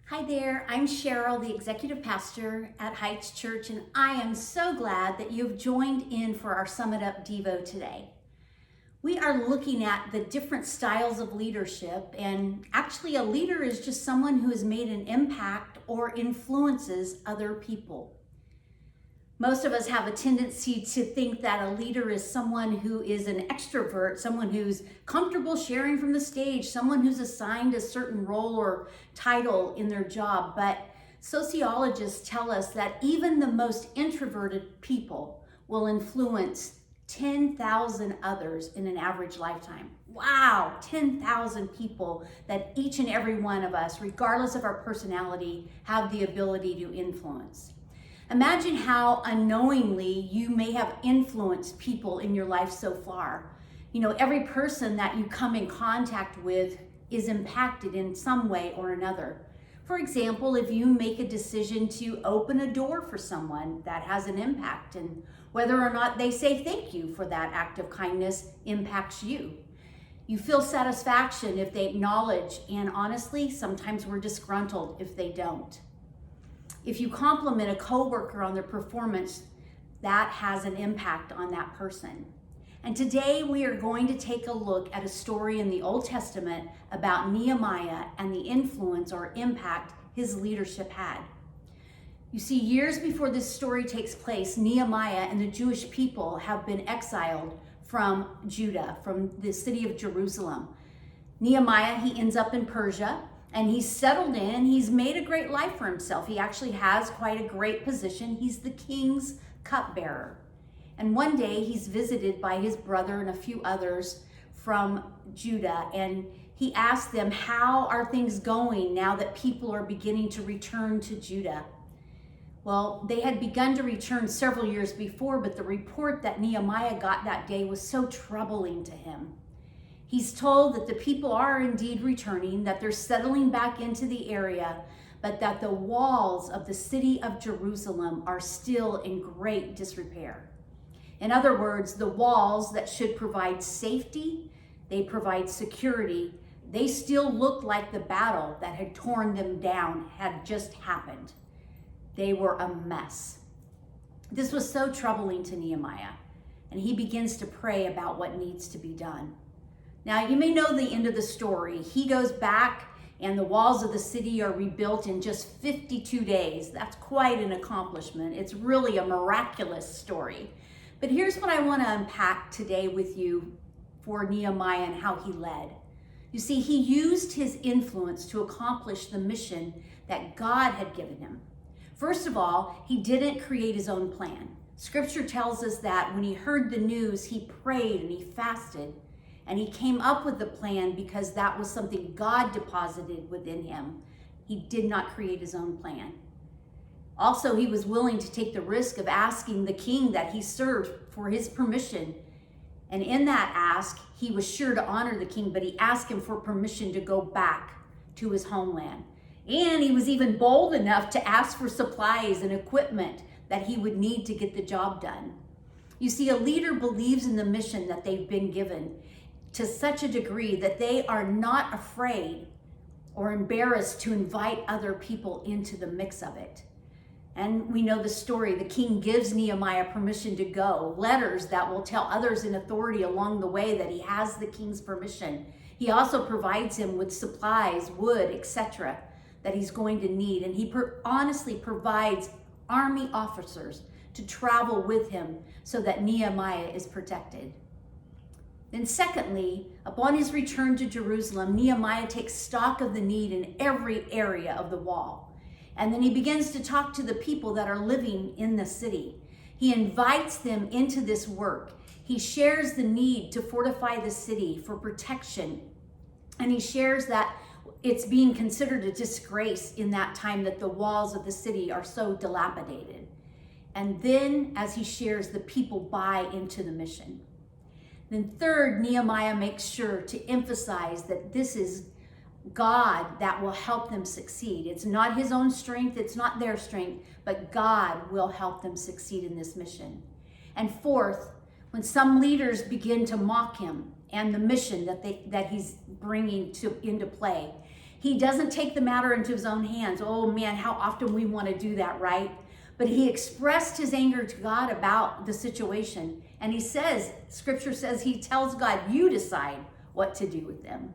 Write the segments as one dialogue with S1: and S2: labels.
S1: Hi there, I'm Cheryl, the executive pastor at Heights Church, and I am so glad that you've joined in for our Summit Up Devo today. We are looking at the different styles of leadership, and actually a leader is just someone who has made an impact or influences other people. Most of us have a tendency to think that a leader is someone who is an extrovert, someone who's comfortable sharing from the stage, someone who's assigned a certain role or title in their job. But sociologists tell us that even the most introverted people will influence 10,000 others in an average lifetime. Wow, 10,000 people that each and every one of us, regardless of our personality, have the ability to influence. Imagine how unknowingly you may have influenced people in your life so far. You know, every person that you come in contact with is impacted in some way or another. For example, if you make a decision to open a door for someone, that has an impact, and whether or not they say thank you for that act of kindness impacts you. You feel satisfaction if they acknowledge, and honestly, sometimes we're disgruntled if they don't. If you compliment a coworker on their performance, that has an impact on that person. And today we are going to take a look at a story in the Old Testament about Nehemiah and the influence or impact his leadership had. You see, years before this story takes place, Nehemiah and the Jewish people have been exiled from Judah, from the city of Jerusalem. Nehemiah, he ends up in Persia. And he's settled in, he's made a great life for himself. He actually has quite a great position. He's the king's cupbearer. And one day he's visited by his brother and a few others from Judah. And he asked them, how are things going now that people are beginning to return to Judah? Well, they had begun to return several years before, but the report that Nehemiah got that day was so troubling to him. He's told that the people are indeed returning, that they're settling back into the area, but that the walls of the city of Jerusalem are still in great disrepair. In other words, the walls that should provide safety, they provide security, they still looked like the battle that had torn them down had just happened. They were a mess. This was so troubling to Nehemiah, and he begins to pray about what needs to be done. Now, you may know the end of the story. He goes back and the walls of the city are rebuilt in just 52 days. That's quite an accomplishment. It's really a miraculous story. But here's what I want to unpack today with you for Nehemiah and how he led. You see, he used his influence to accomplish the mission that God had given him. First of all, he didn't create his own plan. Scripture tells us that when he heard the news, he prayed and he fasted. And he came up with the plan because that was something God deposited within him. He did not create his own plan. Also, he was willing to take the risk of asking the king that he served for his permission. And in that ask, he was sure to honor the king, but he asked him for permission to go back to his homeland. And he was even bold enough to ask for supplies and equipment that he would need to get the job done. You see, a leader believes in the mission that they've been given to such a degree that they are not afraid or embarrassed to invite other people into the mix of it. And we know the story. The king gives Nehemiah permission to go, letters that will tell others in authority along the way that he has the king's permission. He also provides him with supplies, wood, etc., that he's going to need. And he honestly provides army officers to travel with him so that Nehemiah is protected. Then secondly, upon his return to Jerusalem, Nehemiah takes stock of the need in every area of the wall. And then he begins to talk to the people that are living in the city. He invites them into this work. He shares the need to fortify the city for protection. And he shares that it's being considered a disgrace in that time that the walls of the city are so dilapidated. And then as he shares, the people buy into the mission. Then third, Nehemiah makes sure to emphasize that this is God that will help them succeed. It's not his own strength, it's not their strength, but God will help them succeed in this mission. And fourth, when some leaders begin to mock him and the mission that he's bringing into play, He doesn't take the matter into his own hands. Oh man, how often we want to do that, right? But he expressed his anger to God about the situation. And he says, scripture says, he tells God, you decide what to do with them.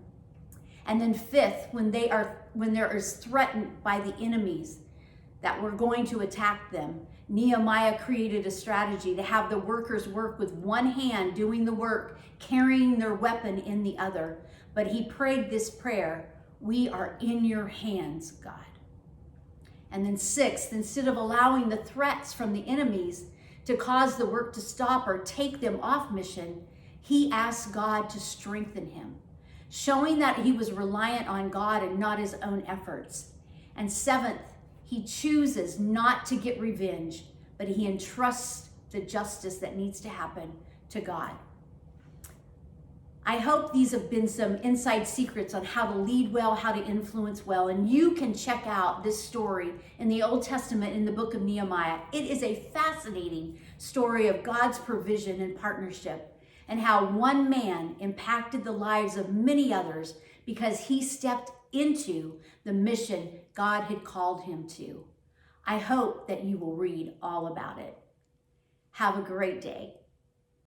S1: And then fifth, when there is threatened by the enemies that were going to attack them, Nehemiah created a strategy to have the workers work with one hand doing the work, carrying their weapon in the other. But he prayed this prayer, we are in your hands, God. And then sixth, instead of allowing the threats from the enemies to cause the work to stop or take them off mission, he asked God to strengthen him, showing that he was reliant on God and not his own efforts. And seventh, he chooses not to get revenge, but he entrusts the justice that needs to happen to God. I hope these have been some inside secrets on how to lead well, how to influence well, and you can check out this story in the Old Testament in the book of Nehemiah. It is a fascinating story of God's provision and partnership and how one man impacted the lives of many others because he stepped into the mission God had called him to. I hope that you will read all about it. Have a great day.